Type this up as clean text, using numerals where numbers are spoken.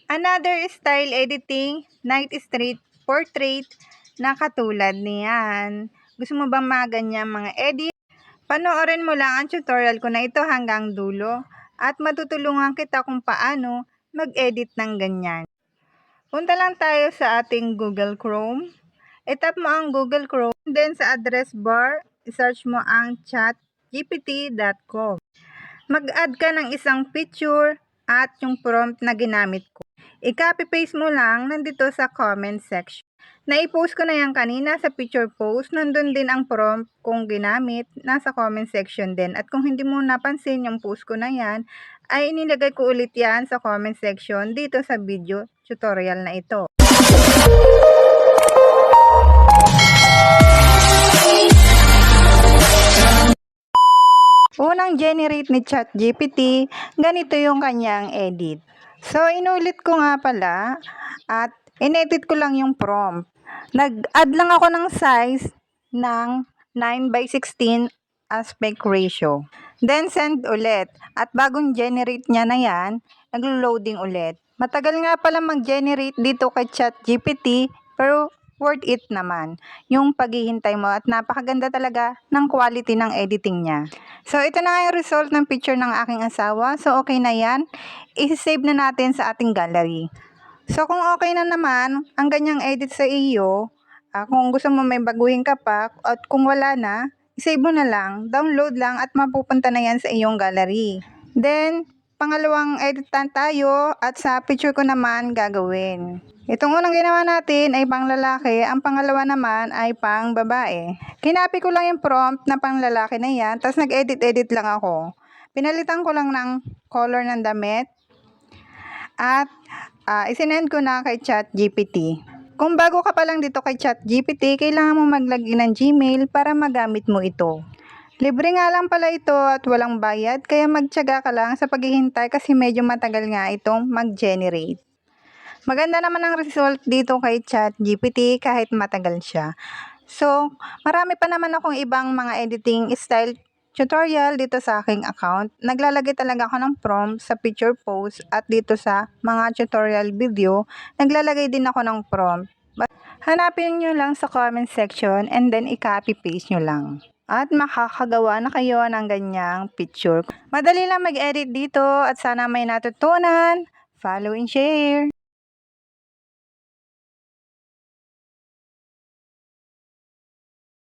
Another style editing, night street portrait na katulad niyan. Gusto mo bang mga ganyan mga edit? Panoorin mo lang ang tutorial ko na ito hanggang dulo at matutulungan kita kung paano mag-edit ng ganyan. Punta lang tayo sa ating Google Chrome. I-tap mo ang Google Chrome, then sa address bar, i-search mo ang chatgpt.com. Mag-add ka ng isang picture at yung prompt na ginamit ko. I-copy paste mo lang nandito sa comment section. Na-post ko na yan kanina sa picture post. Nandun din ang prompt kung ginamit. Nasa comment section din. At kung hindi mo napansin yung post ko na yan, ay inilagay ko ulit yan sa comment section dito sa video tutorial na ito. Unang generate ni ChatGPT, ganito yung kanyang edit. So, inulit ko nga pala at inedit ko lang yung prompt. Nag-add lang ako ng size ng 9:16 aspect ratio. Then, send ulit. At bagong generate niya na yan, naglo-loading ulit. Matagal nga pala mag-generate dito kay ChatGPT, pero worth it naman yung paghihintay mo at napakaganda talaga ng quality ng editing niya. So, ito na nga yung result ng picture ng aking asawa. So, okay na yan. I-save na natin sa ating gallery. So, kung okay na naman ang ganyang edit sa iyo, kung gusto mo may baguhin ka pa, at kung wala na, i-save mo na lang, download lang at mapupunta na yan sa iyong gallery. Then, pangalawang edit tayo at sa picture ko naman gagawin. Itong unang ginawa natin ay pang lalaki, ang pangalawa naman ay pang babae. Kinapi ko lang yung prompt na pang lalaki na yan, tapos nag-edit-edit lang ako. Pinalitan ko lang ng color ng damit at isinend ko na kay ChatGPT. Kung bago ka pa lang dito kay ChatGPT, kailangan mo maglagin ng Gmail para magamit mo ito. Libre nga lang pala ito at walang bayad, kaya magtiyaga ka lang sa paghihintay kasi medyo matagal nga itong mag-generate. Maganda naman ang result dito kay ChatGPT kahit matagal siya. So, marami pa naman akong ibang mga editing style tutorial dito sa aking account. Naglalagay talaga ako ng prompt sa picture post at dito sa mga tutorial video, naglalagay din ako ng prompt. Hanapin nyo lang sa comment section and then i-copy paste nyo lang. At makakagawa na kayo ng ganyang picture. Madali lang mag-edit dito at sana may natutunan. Follow and share!